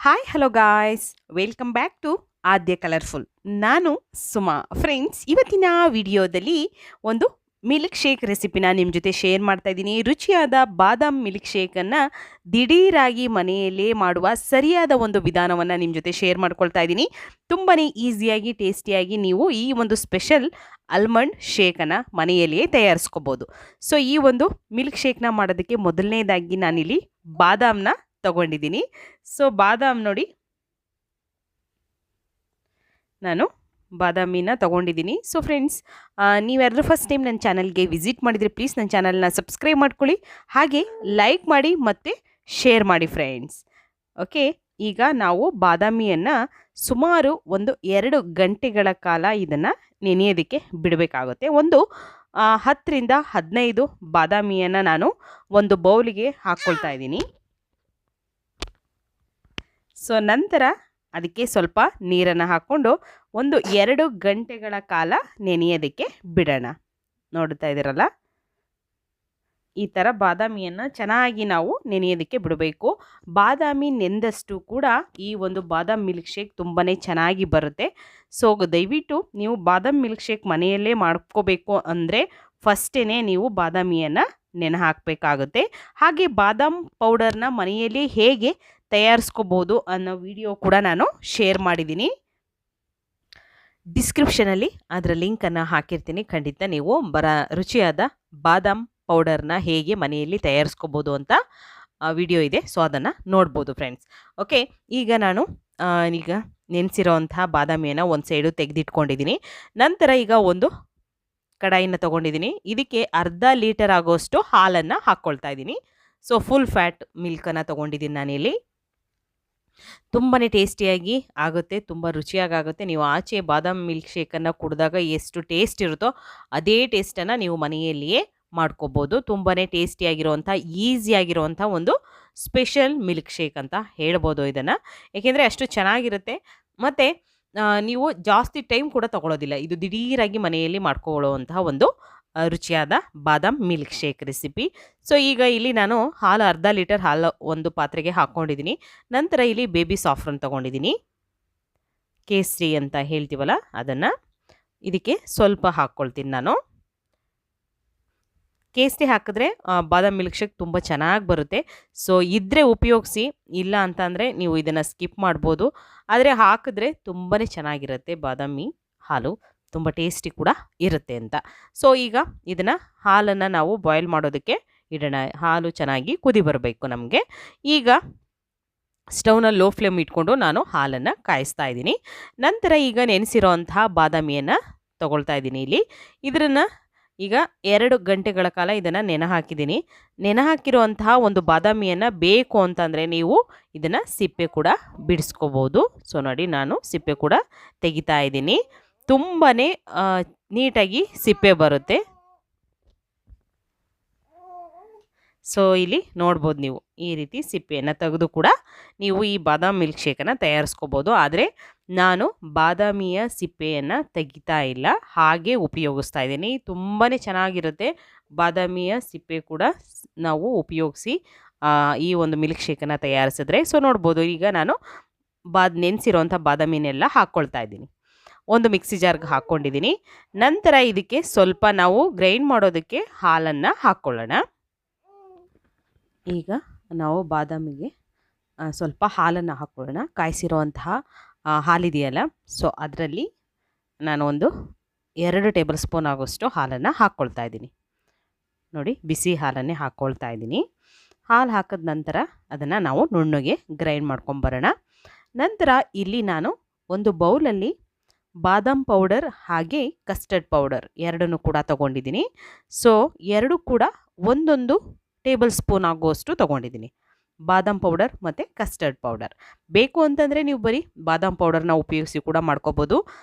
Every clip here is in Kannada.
Hi hello guys welcome back to Aadya colourful. ನಾನು ಸುಮಾ. ಫ್ರೆಂಡ್ಸ್, ಇವತ್ತಿನ ವಿಡಿಯೋದಲ್ಲಿ ಒಂದು ಮಿಲ್ಕ್ ಶೇಕ್ ರೆಸಿಪಿನ ನಿಮ್ಮ ಜೊತೆ ಶೇರ್ ಮಾಡ್ತಾ ಇದ್ದೀನಿ. ರುಚಿಯಾದ ಬಾದಾಮ್ ಮಿಲ್ಕ್ ಶೇಕನ್ನು ದಿಢೀರಾಗಿ ಮನೆಯಲ್ಲೇ ಮಾಡುವ ಸರಿಯಾದ ಒಂದು ವಿಧಾನವನ್ನು ನಿಮ್ಮ ಜೊತೆ ಶೇರ್ ಮಾಡ್ಕೊಳ್ತಾ ಇದ್ದೀನಿ. ತುಂಬಾ ಈಸಿಯಾಗಿ ಟೇಸ್ಟಿಯಾಗಿ ನೀವು ಈ ಒಂದು ಸ್ಪೆಷಲ್ ಆಲ್ಮಂಡ್ ಶೇಕನ್ನು ಮನೆಯಲ್ಲಿಯೇ ತಯಾರಿಸ್ಕೋಬೋದು. ಸೊ ಈ ಒಂದು ಮಿಲ್ಕ್ ಶೇಕ್ನ ಮಾಡೋದಕ್ಕೆ ಮೊದಲನೇದಾಗಿ ನಾನಿಲ್ಲಿ ಬಾದಾಮ್ನ ತಗೊಂಡಿದ್ದೀನಿ. ಸೊ ಬಾದಾಮ್ ನೋಡಿ, ನಾನು ಬಾದಾಮಿನ ತಗೊಂಡಿದ್ದೀನಿ. ಸೊ ಫ್ರೆಂಡ್ಸ್, ನೀವ್ಯಾರಾದ್ರೂ ಫಸ್ಟ್ ಟೈಮ್ ನನ್ನ ಚಾನಲ್ಗೆ ವಿಸಿಟ್ ಮಾಡಿದರೆ ಪ್ಲೀಸ್ ನನ್ನ ಚಾನಲ್ನ ಸಬ್ಸ್ಕ್ರೈಬ್ ಮಾಡ್ಕೊಳ್ಳಿ, ಹಾಗೆ ಲೈಕ್ ಮಾಡಿ ಮತ್ತು ಶೇರ್ ಮಾಡಿ ಫ್ರೆಂಡ್ಸ್. ಓಕೆ, ಈಗ ನಾವು ಬಾದಾಮಿಯನ್ನು ಸುಮಾರು ಒಂದು 2 ಗಂಟೆಗಳ ಕಾಲ ಇದನ್ನು ನೆನೆಯೋದಕ್ಕೆ ಬಿಡಬೇಕಾಗುತ್ತೆ. ಒಂದು 10 ರಿಂದ 15 ಬಾದಾಮಿಯನ್ನು ನಾನು ಒಂದು ಬೌಲಿಗೆ ಹಾಕ್ಕೊಳ್ತಾ ಇದ್ದೀನಿ. ಸೊ ನಂತರ ಅದಕ್ಕೆ ಸ್ವಲ್ಪ ನೀರನ್ನು ಹಾಕ್ಕೊಂಡು ಒಂದು 2 ಗಂಟೆಗಳ ಕಾಲ ನೆನೆಯೋದಕ್ಕೆ ಬಿಡೋಣ. ನೋಡ್ತಾ ಇದ್ದೀರಲ್ಲ, ಈ ಥರ ಬಾದಾಮಿಯನ್ನು ಚೆನ್ನಾಗಿ ನಾವು ನೆನೆಯೋದಕ್ಕೆ ಬಿಡಬೇಕು. ಬಾದಾಮಿ ನೆಂದಷ್ಟು ಕೂಡ ಈ ಒಂದು ಬಾದಾಮ್ ಮಿಲ್ಕ್ ಶೇಕ್ ತುಂಬಾ ಚೆನ್ನಾಗಿ ಬರುತ್ತೆ. ಸೊ ದಯವಿಟ್ಟು ನೀವು ಬಾದಾಮ್ ಮಿಲ್ಕ್ ಶೇಕ್ ಮನೆಯಲ್ಲೇ ಮಾಡ್ಕೋಬೇಕು ಅಂದರೆ ಫಸ್ಟೇ ನೀವು ಬಾದಾಮಿಯನ್ನು ನೆನೆ ಹಾಕಬೇಕಾಗುತ್ತೆ. ಹಾಗೆ ಬಾದಾಮ್ ಪೌಡರ್ನ ಮನೆಯಲ್ಲಿ ಹೇಗೆ ತಯಾರಿಸ್ಕೋಬೋದು ಅನ್ನೋ ವಿಡಿಯೋ ಕೂಡ ನಾನು ಶೇರ್ ಮಾಡಿದ್ದೀನಿ. ಡಿಸ್ಕ್ರಿಪ್ಷನಲ್ಲಿ ಅದರ ಲಿಂಕನ್ನು ಹಾಕಿರ್ತೀನಿ. ಖಂಡಿತ ನೀವು ರುಚಿಯಾದ ಬಾದಾಮ್ ಪೌಡರ್ನ ಹೇಗೆ ಮನೆಯಲ್ಲಿ ತಯಾರಿಸ್ಕೋಬೋದು ಅಂತ ವಿಡಿಯೋ ಇದೆ. ಸೊ ಅದನ್ನು ನೋಡ್ಬೋದು ಫ್ರೆಂಡ್ಸ್. ಓಕೆ, ಈಗ ನಾನು ಈಗ ನೆನೆಸಿರೋವಂತಹ ಬಾದಾಮಿಯನ್ನು ಒಂದು ಸೈಡು ತೆಗೆದಿಟ್ಕೊಂಡಿದ್ದೀನಿ. ನಂತರ ಈಗ ಒಂದು ಕಡಾಯಿನ ತೊಗೊಂಡಿದ್ದೀನಿ. ಇದಕ್ಕೆ ಅರ್ಧ ಲೀಟರ್ ಆಗೋಷ್ಟು ಹಾಲನ್ನು ಹಾಕ್ಕೊಳ್ತಾ ಇದ್ದೀನಿ. ಸೊ ಫುಲ್ ಫ್ಯಾಟ್ ಮಿಲ್ಕನ್ನು ತೊಗೊಂಡಿದ್ದೀನಿ ನಾನಿಲ್ಲಿ. ತುಂಬಾ ಟೇಸ್ಟಿಯಾಗಿ ಆಗುತ್ತೆ, ತುಂಬ ರುಚಿಯಾಗುತ್ತೆ. ನೀವು ಆಚೆ ಬಾದಾಮ್ ಮಿಲ್ಕ್ ಶೇಕನ್ನು ಕುಡಿದಾಗ ಎಷ್ಟು ಟೇಸ್ಟ್ ಇರುತ್ತೋ ಅದೇ ಟೇಸ್ಟನ್ನು ನೀವು ಮನೆಯಲ್ಲಿಯೇ ಮಾಡ್ಕೋಬೋದು. ತುಂಬಾ ಟೇಸ್ಟಿಯಾಗಿರುವಂಥ ಈಸಿಯಾಗಿರುವಂಥ ಒಂದು ಸ್ಪೆಷಲ್ ಮಿಲ್ಕ್ ಶೇಕ್ ಅಂತ ಹೇಳ್ಬೋದು ಇದನ್ನು. ಏಕೆಂದರೆ ಅಷ್ಟು ಚೆನ್ನಾಗಿರುತ್ತೆ ಮತ್ತು ನೀವು ಜಾಸ್ತಿ ಟೈಮ್ ಕೂಡ ತೊಗೊಳ್ಳೋದಿಲ್ಲ. ಇದು ದಿಢೀರಾಗಿ ಮನೆಯಲ್ಲಿ ಮಾಡ್ಕೊಳ್ಳುವಂತಹ ಒಂದು ರುಚಿಯಾದ ಬಾದಾಮ್ ಮಿಲ್ಕ್ ಶೇಕ್ ರೆಸಿಪಿ. ಸೊ ಈಗ ಇಲ್ಲಿ ನಾನು ಹಾಲು ಅರ್ಧ ಲೀಟರ್ ಹಾಲು ಒಂದು ಪಾತ್ರೆಗೆ ಹಾಕ್ಕೊಂಡಿದ್ದೀನಿ. ನಂತರ ಇಲ್ಲಿ ಬೇಬಿ ಸಾಫ್ರನ್ ತೊಗೊಂಡಿದ್ದೀನಿ, ಕೇಸರಿ ಅಂತ ಹೇಳ್ತೀವಲ್ಲ ಅದನ್ನು. ಇದಕ್ಕೆ ಸ್ವಲ್ಪ ಹಾಕ್ಕೊಳ್ತೀನಿ ನಾನು. ಕೇಸರಿ ಹಾಕಿದ್ರೆ ಬಾದಾಮ್ ಮಿಲ್ಕ್ ಶೇಕ್ ತುಂಬ ಚೆನ್ನಾಗಿ ಬರುತ್ತೆ. ಸೊ ಇದ್ದರೆ ಉಪಯೋಗಿಸಿ, ಇಲ್ಲ ಅಂತಂದರೆ ನೀವು ಇದನ್ನು ಸ್ಕಿಪ್ ಮಾಡ್ಬೋದು. ಆದರೆ ಹಾಕಿದ್ರೆ ತುಂಬಾ ಚೆನ್ನಾಗಿರುತ್ತೆ. ಬಾದಾಮಿ ಹಾಲು ತುಂಬ ಟೇಸ್ಟಿ ಕೂಡ ಇರುತ್ತೆ ಅಂತ. ಸೊ ಈಗ ಇದನ್ನು ಹಾಲನ್ನು ನಾವು ಬಾಯ್ಲ್ ಮಾಡೋದಕ್ಕೆ ಇಡೋಣ. ಹಾಲು ಚೆನ್ನಾಗಿ ಕುದಿ ಬರಬೇಕು ನಮಗೆ. ಈಗ ಸ್ಟವ್ನ ಲೋ ಫ್ಲೇಮ್ ಇಟ್ಕೊಂಡು ನಾನು ಹಾಲನ್ನು ಕಾಯಿಸ್ತಾ ಇದ್ದೀನಿ. ನಂತರ ಈಗ ನೆನೆಸಿರೋ ಅಂತಹ ಬಾದಾಮಿಯನ್ನು ತೊಗೊಳ್ತಾ ಇದ್ದೀನಿ ಇಲ್ಲಿ. ಇದನ್ನು ಈಗ 2 ಗಂಟೆಗಳ ಕಾಲ ಇದನ್ನು ನೆನೆ ಹಾಕಿದ್ದೀನಿ. ನೆನೆ ಹಾಕಿರುವಂತಹ ಒಂದು ಬಾದಾಮಿಯನ್ನು ಬೇಕು ಅಂತಂದರೆ ನೀವು ಇದನ್ನು ಸಿಪ್ಪೆ ಕೂಡ ಬಿಡಿಸ್ಕೋಬೋದು. ಸೊ ನೋಡಿ, ನಾನು ಸಿಪ್ಪೆ ಕೂಡ ತೆಗಿತಾ ಇದ್ದೀನಿ. ತುಂಬಾ ನೀಟಾಗಿ ಸಿಪ್ಪೆ ಬರುತ್ತೆ. ಸೊ ಇಲ್ಲಿ ನೋಡ್ಬೋದು ನೀವು, ಈ ರೀತಿ ಸಿಪ್ಪೆಯನ್ನು ತೆಗೆದು ಕೂಡ ನೀವು ಈ ಬಾದಾಮ್ ಮಿಲ್ಕ್ ಶೇಕನ್ನು ತಯಾರಿಸ್ಕೋಬೋದು. ಆದರೆ ನಾನು ಬಾದಾಮಿಯ ಸಿಪ್ಪೆಯನ್ನು ತೆಗಿತಾ ಇಲ್ಲ, ಹಾಗೆ ಉಪಯೋಗಿಸ್ತಾ ಇದ್ದೀನಿ. ತುಂಬಾ ಚೆನ್ನಾಗಿರುತ್ತೆ. ಬಾದಾಮಿಯ ಸಿಪ್ಪೆ ಕೂಡ ನಾವು ಉಪಯೋಗಿಸಿ ಈ ಒಂದು ಮಿಲ್ಕ್ ಶೇಕನ್ನು ತಯಾರಿಸಿದ್ರೆ. ಸೊ ನೋಡ್ಬೋದು, ಈಗ ನಾನು ನೆನೆಸಿರೋಂಥ ಬಾದಾಮಿನೆಲ್ಲ ಹಾಕ್ಕೊಳ್ತಾ ಇದ್ದೀನಿ. ಒಂದು ಮಿಕ್ಸಿ ಜಾರ್ಗೆ ಹಾಕ್ಕೊಂಡಿದ್ದೀನಿ. ನಂತರ ಇದಕ್ಕೆ ಸ್ವಲ್ಪ ನಾವು ಗ್ರೈಂಡ್ ಮಾಡೋದಕ್ಕೆ ಹಾಲನ್ನು ಹಾಕ್ಕೊಳ್ಳೋಣ. ಈಗ ನಾವು ಬಾದಾಮಿಗೆ ಸ್ವಲ್ಪ ಹಾಲನ್ನು ಹಾಕ್ಕೊಳ್ಳೋಣ. ಕಾಯಿಸಿರೋವಂತಹ ಹಾಲಿದೆಯಲ್ಲ, ಸೊ ಅದರಲ್ಲಿ ನಾನು ಒಂದು 2 ಟೇಬಲ್ ಸ್ಪೂನ್ ಆಗೋಷ್ಟು ಹಾಲನ್ನು ಹಾಕ್ಕೊಳ್ತಾ ಇದ್ದೀನಿ. ನೋಡಿ, ಬಿಸಿ ಹಾಲನ್ನೇ ಹಾಕ್ಕೊಳ್ತಾ ಇದ್ದೀನಿ. ಹಾಲು ಹಾಕಿದ ನಂತರ ಅದನ್ನು ನಾವು ನುಣ್ಣಗೆ ಗ್ರೈಂಡ್ ಮಾಡ್ಕೊಂಬರೋಣ. ನಂತರ ಇಲ್ಲಿ ನಾನು ಒಂದು ಬೌಲಲ್ಲಿ ಬಾದಾಮ್ ಪೌಡರ್ ಹಾಗೆ ಕಸ್ಟರ್ಡ್ ಪೌಡರ್ ಎರಡನ್ನೂ ಕೂಡ ತೊಗೊಂಡಿದ್ದೀನಿ. ಸೊ 2 ಕೂಡ ಒಂದೊಂದು ಟೇಬಲ್ ಸ್ಪೂನ್ ಆಗುವಷ್ಟು ತೊಗೊಂಡಿದ್ದೀನಿ, ಬಾದಾಮ್ ಪೌಡರ್ ಮತ್ತು ಕಸ್ಟರ್ಡ್ ಪೌಡರ್. ಬೇಕು ಅಂತಂದರೆ ನೀವು ಬರೀ ಬಾದಾಮ್ ಪೌಡರ್ನ ಉಪಯೋಗಿಸಿ ಕೂಡ ಮಾಡ್ಕೋಬೋದು,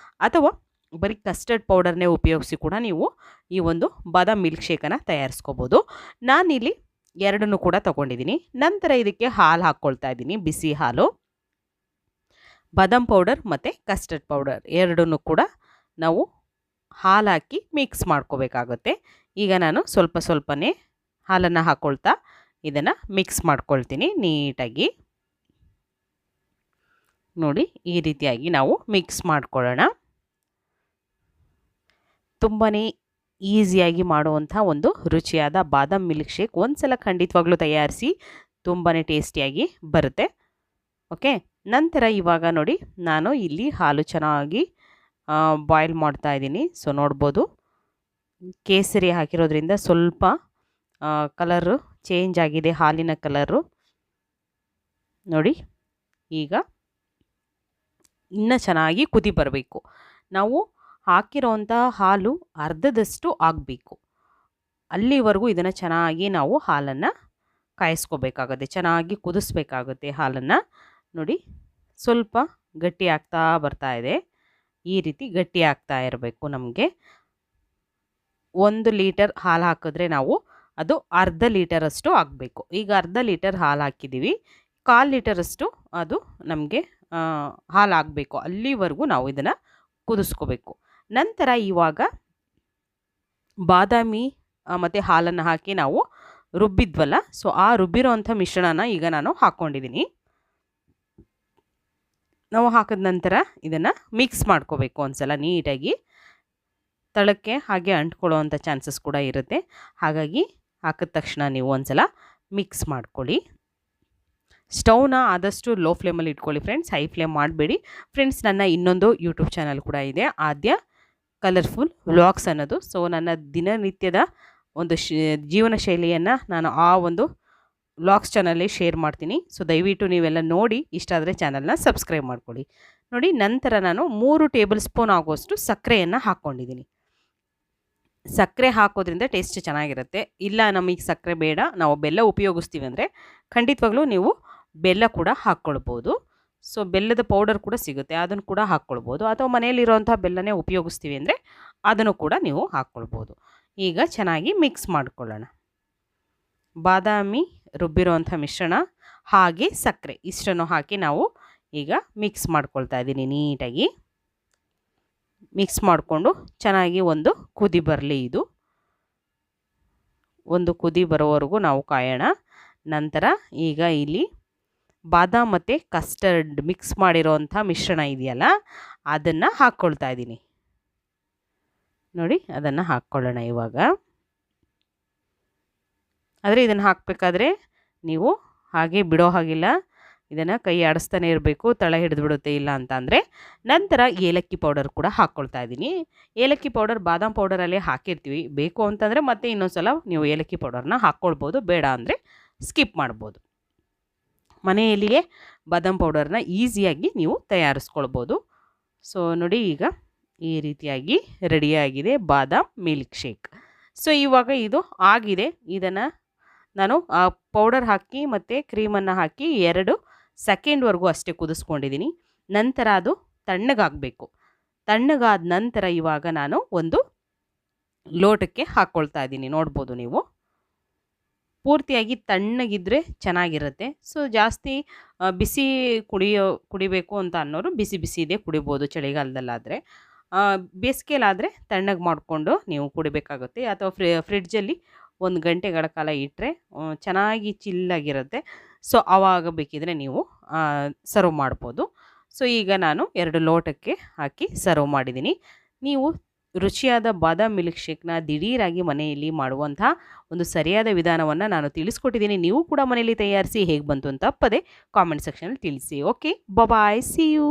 ಅಥವಾ ಬರೀ ಕಸ್ಟರ್ಡ್ ಪೌಡರ್ನೇ ಉಪಯೋಗಿಸಿ ಕೂಡ ನೀವು ಈ ಒಂದು ಬಾದಾಮ್ ಮಿಲ್ಕ್ ಶೇಕನ್ನು ತಯಾರಿಸ್ಕೋಬೋದು. ನಾನಿಲ್ಲಿ 2 ಕೂಡ ತೊಗೊಂಡಿದ್ದೀನಿ. ನಂತರ ಇದಕ್ಕೆ ಹಾಲು ಹಾಕ್ಕೊಳ್ತಾ ಇದ್ದೀನಿ, ಬಿಸಿ ಹಾಲು. ಬಾದಾಮ್ ಪೌಡರ್ ಮತ್ತು ಕಸ್ಟರ್ಡ್ ಪೌಡರ್ ಎರಡನ್ನೂ ಕೂಡ ನಾವು ಹಾಲು ಹಾಕಿ ಮಿಕ್ಸ್ ಮಾಡ್ಕೋಬೇಕಾಗುತ್ತೆ. ಈಗ ನಾನು ಸ್ವಲ್ಪ ಸ್ವಲ್ಪನೇ ಹಾಲನ್ನು ಹಾಕ್ಕೊಳ್ತಾ ಇದನ್ನು ಮಿಕ್ಸ್ ಮಾಡ್ಕೊಳ್ತೀನಿ ನೀಟಾಗಿ. ನೋಡಿ ಈ ರೀತಿಯಾಗಿ ನಾವು ಮಿಕ್ಸ್ ಮಾಡ್ಕೊಳ್ಳೋಣ. ತುಂಬಾ ಈಸಿಯಾಗಿ ಮಾಡುವಂಥ ಒಂದು ರುಚಿಯಾದ ಬಾದಾಮ್ ಮಿಲ್ಕ್ ಶೇಕ್ ಒಂದ್ಸಲ ಖಂಡಿತವಾಗ್ಲೂ ತಯಾರಿಸಿ, ತುಂಬಾ ಟೇಸ್ಟಿಯಾಗಿ ಬರುತ್ತೆ. ಓಕೆ, ನಂತರ ಇವಾಗ ನೋಡಿ ನಾನು ಇಲ್ಲಿ ಹಾಲು ಚೆನ್ನಾಗಿ ಬಾಯ್ಲ್ ಮಾಡ್ತಾ ಇದ್ದೀನಿ. ಸೊ ನೋಡ್ಬೋದು ಕೇಸರಿ ಹಾಕಿರೋದ್ರಿಂದ ಸ್ವಲ್ಪ ಕಲರು ಚೇಂಜ್ ಆಗಿದೆ, ಹಾಲಿನ ಕಲರು ನೋಡಿ. ಈಗ ಇನ್ನೂ ಚೆನ್ನಾಗಿ ಕುದಿ ಬರಬೇಕು. ನಾವು ಹಾಕಿರೋವಂಥ ಹಾಲು ಅರ್ಧದಷ್ಟು ಆಗಬೇಕು, ಅಲ್ಲಿವರೆಗೂ ಇದನ್ನು ಚೆನ್ನಾಗಿ ನಾವು ಹಾಲನ್ನು ಕಾಯಿಸ್ಕೋಬೇಕಾಗುತ್ತೆ, ಚೆನ್ನಾಗಿ ಕುದಿಸ್ಬೇಕಾಗುತ್ತೆ ಹಾಲನ್ನು. ನೋಡಿ ಸ್ವಲ್ಪ ಗಟ್ಟಿ ಆಗ್ತಾ ಬರ್ತಾ ಇದೆ, ಈ ರೀತಿ ಗಟ್ಟಿ ಆಗ್ತಾ ಇರಬೇಕು ನಮಗೆ. 1 ಲೀಟರ್ ಹಾಲು ಹಾಕಿದ್ರೆ ನಾವು ಅದು ಅರ್ಧ ಲೀಟರಷ್ಟು ಆಗಬೇಕು. ಈಗ ಅರ್ಧ ಲೀಟರ್ ಹಾಲು ಹಾಕಿದ್ದೀವಿ, 1/4 ಲೀಟರಷ್ಟು ಅದು ನಮಗೆ ಹಾಲು ಆಗಬೇಕು, ಅಲ್ಲಿವರೆಗೂ ನಾವು ಇದನ್ನು ಕುದಿಸ್ಕೋಬೇಕು. ನಂತರ ಇವಾಗ ಬಾದಾಮಿ ಮತ್ತು ಹಾಲನ್ನು ಹಾಕಿ ನಾವು ರುಬ್ಬಿದ್ವಲ್ಲ, ಸೊ ಆ ರುಬ್ಬಿರೋವಂಥ ಮಿಶ್ರಣನ ಈಗ ನಾನು ಹಾಕ್ಕೊಂಡಿದ್ದೀನಿ. ನಾವು ಹಾಕಿದ ನಂತರ ಇದನ್ನು ಮಿಕ್ಸ್ ಮಾಡ್ಕೋಬೇಕು ಒಂದ್ಸಲ ನೀಟಾಗಿ. ತಳಕ್ಕೆ ಹಾಗೆ ಅಂಟ್ಕೊಳ್ಳೋವಂಥ ಚಾನ್ಸಸ್ ಕೂಡ ಇರುತ್ತೆ, ಹಾಗಾಗಿ ಹಾಕಿದ ತಕ್ಷಣ ನೀವು ಒಂದ್ಸಲ ಮಿಕ್ಸ್ ಮಾಡ್ಕೊಳ್ಳಿ. ಸ್ಟವ್ನ ಆದಷ್ಟು ಲೋ ಫ್ಲೇಮಲ್ಲಿ ಇಟ್ಕೊಳ್ಳಿ ಫ್ರೆಂಡ್ಸ್, ಹೈ ಫ್ಲೇಮ್ ಮಾಡಬೇಡಿ. ಫ್ರೆಂಡ್ಸ್, ನನ್ನ ಇನ್ನೊಂದು ಯೂಟ್ಯೂಬ್ ಚಾನಲ್ ಕೂಡ ಇದೆ, ಆದ್ಯ ಕಲರ್ಫುಲ್ ವ್ಲಾಗ್ಸ್ ಅನ್ನೋದು. ಸೊ ನನ್ನ ದಿನನಿತ್ಯದ ಒಂದು ಜೀವನ ಶೈಲಿಯನ್ನು ನಾನು ಆ ಒಂದು ವ್ಲಾಗ್ಸ್ ಚಾನಲಲ್ಲಿ ಶೇರ್ ಮಾಡ್ತೀನಿ. ಸೊ ದಯವಿಟ್ಟು ನೀವೆಲ್ಲ ನೋಡಿ, ಇಷ್ಟ ಆದರೆ ಚಾನಲ್ನ ಸಬ್ಸ್ಕ್ರೈಬ್ ಮಾಡ್ಕೊಳ್ಳಿ. ನೋಡಿ, ನಂತರ ನಾನು 3 ಟೇಬಲ್ ಸ್ಪೂನ್ ಆಗುವಷ್ಟು ಸಕ್ಕರೆಯನ್ನು ಹಾಕ್ಕೊಂಡಿದ್ದೀನಿ. ಸಕ್ಕರೆ ಹಾಕೋದ್ರಿಂದ ಟೇಸ್ಟ್ ಚೆನ್ನಾಗಿರುತ್ತೆ. ಇಲ್ಲ ನಮಗೆ ಸಕ್ಕರೆ ಬೇಡ, ನಾವು ಬೆಲ್ಲ ಉಪಯೋಗಿಸ್ತೀವಿ ಅಂದರೆ ಖಂಡಿತವಾಗ್ಲೂ ನೀವು ಬೆಲ್ಲ ಕೂಡ ಹಾಕ್ಕೊಳ್ಬೋದು. ಸೊ ಬೆಲ್ಲದ ಪೌಡರ್ ಕೂಡ ಸಿಗುತ್ತೆ, ಅದನ್ನು ಕೂಡ ಹಾಕ್ಕೊಳ್ಬೋದು. ಅಥವಾ ಮನೆಯಲ್ಲಿರೋವಂಥ ಬೆಲ್ಲನೇ ಉಪಯೋಗಿಸ್ತೀವಿ ಅಂದರೆ ಅದನ್ನು ಕೂಡ ನೀವು ಹಾಕ್ಕೊಳ್ಬೋದು. ಈಗ ಚೆನ್ನಾಗಿ ಮಿಕ್ಸ್ ಮಾಡ್ಕೊಳ್ಳೋಣ. ಬಾದಾಮಿ ರುಬ್ಬಿರೋವಂಥ ಮಿಶ್ರಣ ಹಾಗೆ ಸಕ್ಕರೆ ಇಷ್ಟನ್ನು ಹಾಕಿ ನಾವು ಈಗ ಮಿಕ್ಸ್ ಮಾಡ್ಕೊಳ್ತಾ ಇದ್ದೀನಿ ನೀಟಾಗಿ. ಮಿಕ್ಸ್ ಮಾಡಿಕೊಂಡು ಚೆನ್ನಾಗಿ ಒಂದು ಕುದಿ ಬರಲಿ, ಇದು ಒಂದು ಕುದಿ ಬರೋವರೆಗೂ ನಾವು ಕಾಯೋಣ. ನಂತರ ಈಗ ಇಲ್ಲಿ ಬಾದಾಮ್ ಮತ್ತು ಕಸ್ಟರ್ಡ್ ಮಿಕ್ಸ್ ಮಾಡಿರೋವಂಥ ಮಿಶ್ರಣ ಇದೆಯಲ್ಲ, ಅದನ್ನು ಹಾಕ್ಕೊಳ್ತಾ ಇದ್ದೀನಿ. ನೋಡಿ, ಅದನ್ನು ಹಾಕ್ಕೊಳ್ಳೋಣ ಇವಾಗ. ಆದರೆ ಇದನ್ನು ಹಾಕಬೇಕಾದ್ರೆ ನೀವು ಹಾಗೆ ಬಿಡೋ ಹಾಗಿಲ್ಲ, ಇದನ್ನು ಕೈ ಆಡಿಸ್ತಾನೆ ಇರಬೇಕು, ತಳ ಹಿಡಿದು ಬಿಡುತ್ತೆ ಇಲ್ಲ ಅಂತ ಅಂದರೆ. ನಂತರ ಏಲಕ್ಕಿ ಪೌಡರ್ ಕೂಡ ಹಾಕ್ಕೊಳ್ತಾ ಇದ್ದೀನಿ. ಏಲಕ್ಕಿ ಪೌಡರ್ ಬಾದಾಮ್ ಪೌಡರಲ್ಲೇ ಹಾಕಿರ್ತೀವಿ, ಬೇಕು ಅಂತಂದರೆ ಮತ್ತೆ ಇನ್ನೊಂದು ಸಲ ನೀವು ಏಲಕ್ಕಿ ಪೌಡರ್ನ ಹಾಕ್ಕೊಳ್ಬೋದು, ಬೇಡ ಅಂದರೆ ಸ್ಕಿಪ್ ಮಾಡ್ಬೋದು. ಮನೆಯಲ್ಲಿಯೇ ಬಾದಾಮ್ ಪೌಡರ್ನ ಈಸಿಯಾಗಿ ನೀವು ತಯಾರಿಸ್ಕೊಳ್ಬೋದು. ಸೊ ನೋಡಿ, ಈಗ ಈ ರೀತಿಯಾಗಿ ರೆಡಿಯಾಗಿದೆ ಬಾದಾಮ್ ಮಿಲ್ಕ್ ಶೇಕ್. ಸೊ ಇವಾಗ ಇದು ಆಗಿದೆ. ಇದನ್ನು ನಾನು ಪೌಡರ್ ಹಾಕಿ ಮತ್ತು ಕ್ರೀಮನ್ನು ಹಾಕಿ 2 ಸೆಕೆಂಡ್ವರೆಗೂ ಅಷ್ಟೇ ಕುದಿಸ್ಕೊಂಡಿದ್ದೀನಿ. ನಂತರ ಅದು ತಣ್ಣಗಾಗಬೇಕು. ತಣ್ಣಗಾದ ನಂತರ ಇವಾಗ ನಾನು ಒಂದು ಲೋಟಕ್ಕೆ ಹಾಕ್ಕೊಳ್ತಾ ಇದ್ದೀನಿ. ನೋಡ್ಬೋದು ನೀವು, ಪೂರ್ತಿಯಾಗಿ ತಣ್ಣಗಿದ್ರೆ ಚೆನ್ನಾಗಿರುತ್ತೆ. ಸೊ ಜಾಸ್ತಿ ಬಿಸಿ ಕುಡಿಬೇಕು ಅಂತ ಅನ್ನೋರು ಬಿಸಿ ಬಿಸಿದೇ ಕುಡಿಬೋದು ಚಳಿಗಾಲದಲ್ಲಾದರೆ. ಬೇಸಿಗೆಲಾದರೆ ತಣ್ಣಗೆ ಮಾಡಿಕೊಂಡು ನೀವು ಕುಡಿಬೇಕಾಗುತ್ತೆ. ಅಥವಾ ಫ್ರಿಡ್ಜಲ್ಲಿ 1 ಗಂಟೆಗಳ ಕಾಲ ಇಟ್ಟರೆ ಚೆನ್ನಾಗಿ ಚಿಲ್ಲಾಗಿರುತ್ತೆ. ಸೊ ಆವಾಗ ಬೇಕಿದ್ರೆ ನೀವು ಸರ್ವ್ ಮಾಡ್ಬೋದು. ಸೊ ಈಗ ನಾನು 2 ಲೋಟಕ್ಕೆ ಹಾಕಿ ಸರ್ವ್ ಮಾಡಿದ್ದೀನಿ. ನೀವು ರುಚಿಯಾದ ಬಾದಾಮ್ ಮಿಲ್ಕ್ ಶೇಕ್ನ ದಿಢೀರಾಗಿ ಮನೆಯಲ್ಲಿ ಮಾಡುವಂಥ ಒಂದು ಸರಿಯಾದ ವಿಧಾನವನ್ನು ನಾನು ತಿಳಿಸ್ಕೊಟ್ಟಿದ್ದೀನಿ. ನೀವು ಕೂಡ ಮನೆಯಲ್ಲಿ ತಯಾರಿಸಿ ಹೇಗೆ ಬಂತು ಅಂತ ತಪ್ಪದೆ ಕಾಮೆಂಟ್ ಸೆಕ್ಷನಲ್ಲಿ ತಿಳಿಸಿ. Okay, bye, see you.